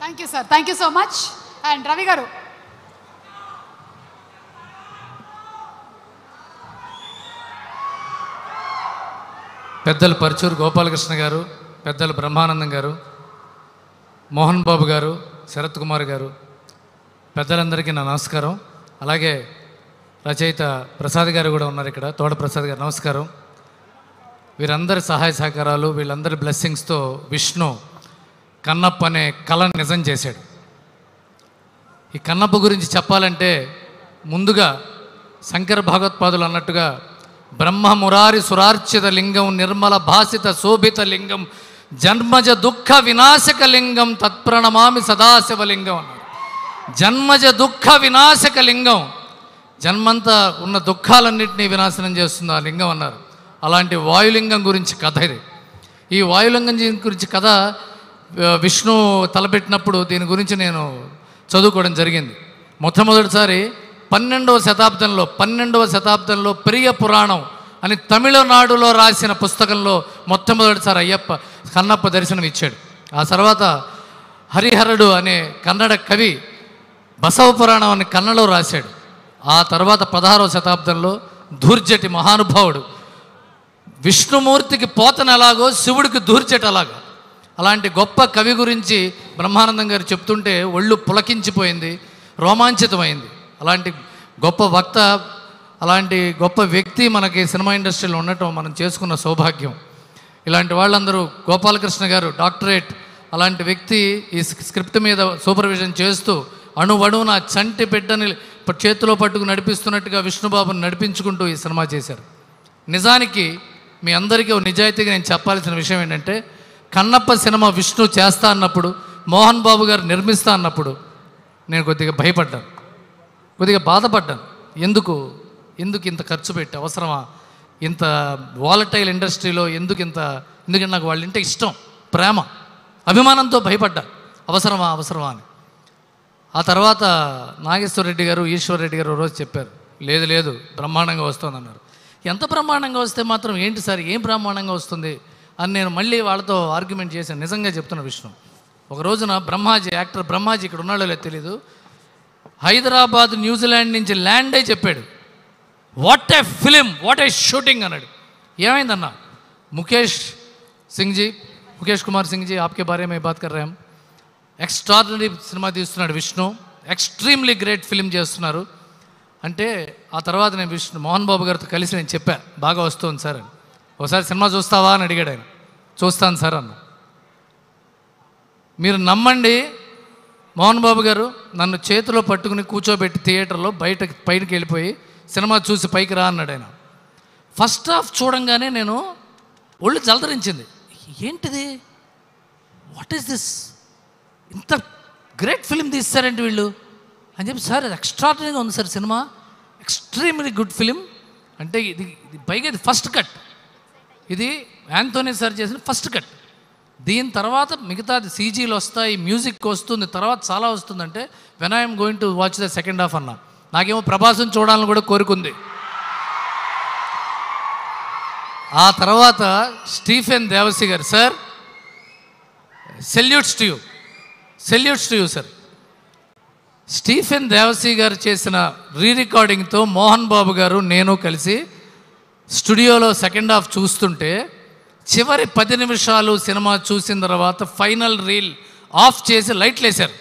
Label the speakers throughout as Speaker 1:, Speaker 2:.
Speaker 1: Thank you sir, thank you so much. And Ravi గారు.
Speaker 2: పెద్దలు పరుచూరు గోపాలకృష్ణ గారు, పెద్దలు బ్రహ్మానందం గారు, మోహన్ బాబు గారు, శరత్ కుమార్ గారు, పెద్దలందరికీ నా నమస్కారం. అలాగే రచయిత ప్రసాద్ గారు కూడా ఉన్నారు ఇక్కడ, తోట ప్రసాద్ గారు, నమస్కారం. వీరందరి సహాయ సహకారాలు, వీళ్ళందరి బ్లెస్సింగ్స్తో విష్ణు కన్నప్ప అనే కళను నిజం చేశాడు. ఈ కన్నప్ప గురించి చెప్పాలంటే ముందుగా శంకర భగవత్పాదులు అన్నట్టుగా బ్రహ్మ మురారి సురార్చిత లింగం, నిర్మల భాసిత శోభిత లింగం, జన్మజ దుఃఖ వినాశక లింగం, తత్ప్రణమామి సదాశివలింగం అన్నారు. జన్మజ దుఃఖ వినాశక లింగం, జన్మంతా ఉన్న దుఃఖాలన్నింటినీ వినాశనం చేస్తుంది ఆ లింగం అన్నారు. అలాంటి వాయులింగం గురించి కథ ఇది. ఈ వాయులింగం గురించి కథ విష్ణు తలపెట్టినప్పుడు దీని గురించి నేను చదువుకోవడం జరిగింది. మొట్టమొదటిసారి 12వ శతాబ్దంలో ప్రియ పురాణం అని తమిళనాడులో రాసిన పుస్తకంలో మొట్టమొదటిసారి కన్నప్ప దర్శనం ఇచ్చాడు. ఆ తర్వాత హరిహరుడు అనే కన్నడ కవి బసవ పురాణం అని కన్నడలో రాశాడు. ఆ తర్వాత 16వ శతాబ్దంలో ధూర్జటి మహానుభావుడు విష్ణుమూర్తికి పోతన ఎలాగో శివుడికి ధూర్జటి అలాగా, అలాంటి గొప్ప కవి గురించి బ్రహ్మానందం గారు చెప్తుంటే ఒళ్ళు పులకించిపోయింది, రోమాంచితమైంది. అలాంటి గొప్ప వక్త, అలాంటి గొప్ప వ్యక్తి మనకి సినిమా ఇండస్ట్రీలో ఉండటం మనం చేసుకున్న సౌభాగ్యం. ఇలాంటి వాళ్ళందరూ, గోపాలకృష్ణ గారు డాక్టరేట్, అలాంటి వ్యక్తి ఈ స్క్రిప్ట్ మీద సూపర్విజన్ చేస్తూ అణువణువున చంటి బిడ్డని చేతిలో పట్టుకు నడిపిస్తున్నట్టుగా విష్ణుబాబుని నడిపించుకుంటూ ఈ సినిమా చేశారు. నిజానికి మీ అందరికీ నిజాయితీగా నేను చెప్పాల్సిన విషయం ఏంటంటే, కన్నప్ప సినిమా విష్ణు చేస్తా అన్నప్పుడు, మోహన్ బాబు గారు నిర్మిస్తా అన్నప్పుడు నేను కొద్దిగా భయపడ్డాను, కొద్దిగా బాధపడ్డాను. ఎందుకు ఇంత ఖర్చు పెట్టి అవసరమా, ఇంత వాలటైల్ ఇండస్ట్రీలో ఎందుకంటే నాకు వాళ్ళంటే ఇష్టం, ప్రేమ, అభిమానంతో భయపడ్డా. అవసరమా అని. ఆ తర్వాత నాగేశ్వర రెడ్డి గారు, ఈశ్వర్ రెడ్డి గారు రోజు చెప్పారు, లేదు బ్రహ్మాండంగా వస్తుంది అన్నారు. ఎంత బ్రహ్మాండంగా వస్తే మాత్రం ఏంటి సార్, ఏం బ్రహ్మాండంగా వస్తుంది అని నేను మళ్ళీ వాళ్ళతో ఆర్గ్యుమెంట్ చేశాను. నిజంగా చెప్తున్నా విష్ణు. ఒక రోజున యాక్టర్ బ్రహ్మాజీ ఇక్కడ ఉన్నాడో లేదో తెలీదు, హైదరాబాద్ న్యూజిలాండ్ నుంచి ల్యాండ్ అయి చెప్పాడు, what a film, what a shooting అన్నాడు. ఏమైందన్నా, ముఖేష్ కుమార్ సింగ్ జీ ఆప్కే బారే మే బాత్ కర్ రహే హమ్, ఎక్స్ట్రాడినరీ సినిమా తీస్తున్నాడు విష్ణు, ఎక్స్ట్రీమ్లీ గ్రేట్ ఫిలిం చేస్తున్నారు అంటే. ఆ తర్వాత నేను మోహన్ బాబు గారితో కలిసి నేను చెప్పా, బాగా వస్తుంది సార్ అని. ఒకసారి సినిమా చూస్తావా అని అడిగాడు ఆయన. చూస్తాను సార్ అన్న. మీరు నమ్మండి, మోహన్ బాబు గారు నన్ను చేతిలో పట్టుకుని కూర్చోబెట్టి థియేటర్లో పైకి వెళ్ళిపోయి సినిమా చూసి పైకి రా అన్నాడు ఆయన. ఫస్ట్ హాఫ్ చూడంగానే నేను ఒళ్ళు జలదరించింది. ఏంటిది, వాట్ ఈస్ దిస్, ఇంత గ్రేట్ ఫిలిం తీస్తారంటే వీళ్ళు అని చెప్పి. సార్ అది ఎక్స్ట్రాడినరీగా ఉంది sir cinema, extremely good film అంటే. ఇది పైగా ఇది ఫస్ట్ కట్, ఇది యాంథోనీ సార్ చేసిన ఫస్ట్ కట్. దీని తర్వాత మిగతాది సీజీలు వస్తాయి, మ్యూజిక్ వస్తుంది, తర్వాత చాలా వస్తుందంటే when I'm going to watch the second half అన్నా. నాకేమో ప్రభాసం చూడాలని కూడా కోరుకుంది. ఆ తర్వాత స్టీఫెన్ దేవసి గారు, sir salutes to you sir. Stephen Devassy గారు చేసిన రికార్డింగ్తో మోహన్ బాబు గారు నేను కలిసి స్టూడియోలో సెకండ్ హాఫ్ చూస్తుంటే, చివరి 10 నిమిషాలు సినిమా చూసిన తర్వాత ఫైనల్ రీల్ ఆఫ్ చేసి లైట్లు వేశారు.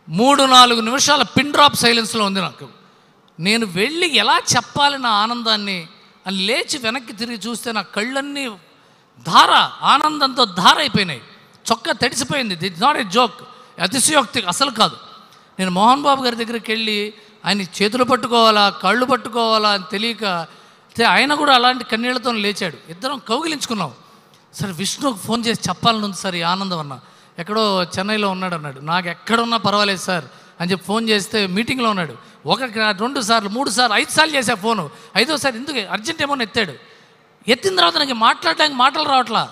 Speaker 2: 3-4 నిమిషాల పిన్ డ్రాప్ సైలెన్స్లో ఉంది నాకు. నేను వెళ్ళి ఎలా చెప్పాలి నా ఆనందాన్ని అని లేచి వెనక్కి తిరిగి చూస్తే నా కళ్ళన్నీ ఆనందంతో ధార అయిపోయినాయి. చొక్కా తడిసిపోయింది. దిట్ నాట్ ఏ జోక్, అతిశయోక్తి అసలు కాదు. నేను మోహన్ బాబు గారి దగ్గరికి వెళ్ళి ఆయన చేతులు పట్టుకోవాలా, కళ్ళు పట్టుకోవాలా అని తెలియక, ఆయన కూడా అలాంటి కన్నీళ్లతో లేచాడు. ఇద్దరం కౌగిలించుకున్నాం. సార్ విష్ణుకు ఫోన్ చేసి చెప్పాలని ఉంది సార్ ఈ ఆనందం అన్న, ఎక్కడో చెన్నైలో ఉన్నాడు అన్నాడు. నాకు ఎక్కడున్నా పర్వాలేదు సార్ అని చెప్పి ఫోన్ చేస్తే మీటింగ్లో ఉన్నాడు. 2 సార్లు 3 సార్లు 5 సార్లు చేసా ఫోను. 5వ సారి ఎందుకు అర్జెంట్ ఏమో ఎత్తాడు. ఎత్తిన తర్వాత నాకు మాట్లాడడానికి మాటలు రావట్లా.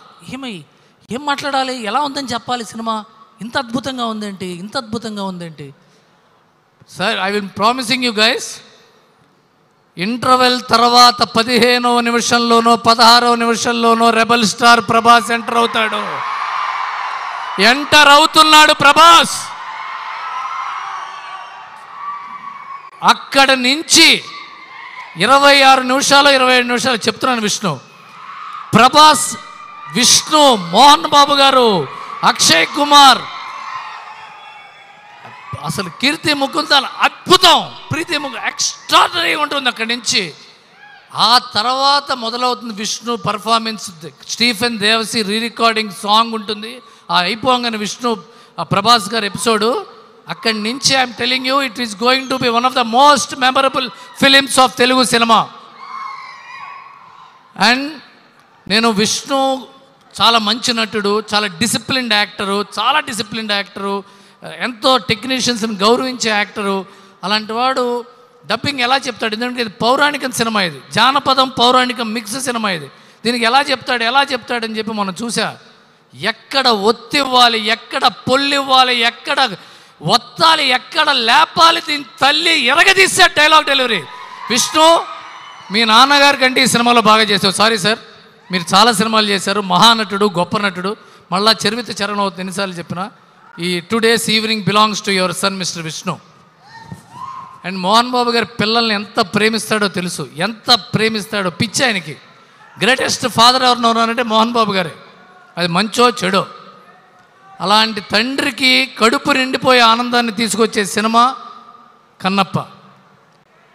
Speaker 2: ఏం మాట్లాడాలి, ఎలా ఉందని చెప్పాలి సినిమా, ఇంత అద్భుతంగా ఉందేంటి sir. I will promising you guys, interval తర్వాత 15వ నిమిషంలోనో 16వ నిమిషంలోనో రెబల్ స్టార్ ప్రభాస్ ఎంటర్ అవుతాడు. ఎంటర్ అవుతున్నాడు ప్రభాస్. అక్కడ నుంచి 26 నిమిషాలు 27 నిమిషాలు చెప్తున్నాను ప్రభాస్, విష్ణు, మోహన్ బాబు గారు, అక్షయ్ కుమార్, అసలు కీర్తి ముకుందాల అద్భుతం, ప్రీతి ఎక్స్ట్రాడనరీ ఉంటుంది అక్కడి నుంచి. ఆ తర్వాత మొదలవుతుంది Vishnu performance, Stephen Devassy recording song ఉంటుంది. ఆ అయిపోగానే విష్ణు ప్రభాస్ గారు ఎపిసోడు, అక్కడి నుంచి I'm telling you it is going to be one of the most memorable films of Telugu cinema. And నేను విష్ణు చాలా మంచి నటుడు, చాలా డిసిప్లిన్డ్ యాక్టరు, ఎంతో టెక్నీషియన్స్ని గౌరవించే యాక్టరు. అలాంటి వాడు డబ్బింగ్ ఎలా చెప్తాడు? ఎందుకంటే ఇది పౌరాణిక సినిమా, ఇది జానపదం పౌరాణికం మిక్స్ సినిమా. ఇది దీనికి ఎలా చెప్తాడని చెప్పి మనం చూసా. ఎక్కడ ఒత్తివ్వాలి, ఎక్కడ పొల్లివ్వాలి, ఎక్కడ ఒత్తాలి, ఎక్కడ లేపాలి, దీని తల్లి ఎరగదీశాడు డైలాగ్ డెలివరీ. విష్ణు, మీ నాన్నగారి కంటే ఈ సినిమాలో బాగా చేసావు. సారీ సార్, మీరు చాలా సినిమాలు చేశారు, మహానటుడు, గొప్ప నటుడు. మళ్ళా చరిత్ర చరణం అవుతుంది ఎన్నిసార్లు చెప్పినా. ఈ today's evening belongs to your son mister Vishnu. And Mohan Babu గారి పిల్లల్ని ఎంత ప్రేమిస్తాడో తెలుసు, ఎంత ప్రేమిస్తాడో, పిచ్చి ఆయనకి. గ్రేటెస్ట్ ఫాదర్ ఎవరినన్నారంటే మోహన్ బాబు గారే, అది మంచో చెడో. అలాంటి తండ్రికి కడుపు నిండిపోయే ఆనందాన్ని తీసుకొచ్చే సినిమా కన్నప్ప,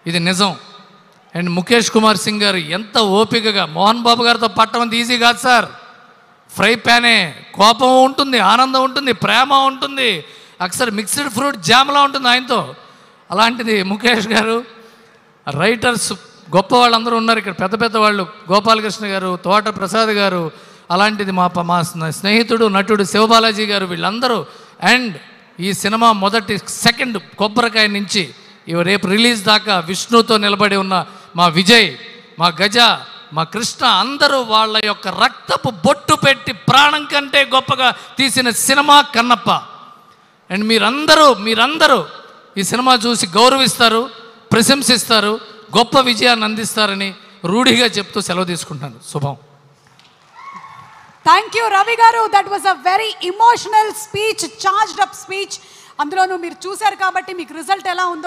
Speaker 2: ఇది నిజం. అండ్ ముఖేష్ కుమార్ సింగ్ గారు ఎంత ఓపికగా, మోహన్ బాబు గారితో పట్టడం అంత ఈజీ కాదు సార్. ఫ్రై ప్యానే, కోపం ఉంటుంది, ఆనందం ఉంటుంది, ప్రేమ ఉంటుంది, అక్సర్ మిక్స్డ్ ఫ్రూట్ జామ్లా ఉంటుంది ఆయనతో. అలాంటిది ముఖేష్ గారు, రైటర్స్ గొప్ప వాళ్ళందరూ ఉన్నారు ఇక్కడ, పెద్ద పెద్ద వాళ్ళు, గోపాలకృష్ణ గారు, తోట ప్రసాద్ గారు, అలాంటిది మా స్నేహితుడు నటుడు శివబాలాజీ గారు, వీళ్ళందరూ. అండ్ ఈ సినిమా సెకండ్ కొబ్బరికాయ నుంచి రేపు రిలీజ్ దాకా విష్ణుతో నిలబడి ఉన్న మా విజయ్, మా గజ, మా కృష్ణ, అందరూ వాళ్ళ యొక్క రక్తపు బొట్టు పెట్టి ప్రాణం కంటే గొప్పగా తీసిన సినిమా కన్నప్ప. అండ్ మీరందరూ ఈ సినిమా చూసి గౌరవిస్తారు, ప్రశంసిస్తారు, గొప్ప విజయాన్ని అందిస్తారని రూఢిగా చెప్తూ సెలవు తీసుకుంటాను. శుభం.
Speaker 1: థ్యాంక్ యూ రవి గారు. That was a very emotional speech, charged up speech. అందులోనూ మీరు చూశారు కాబట్టి మీకు రిజల్ట్ ఎలా ఉందో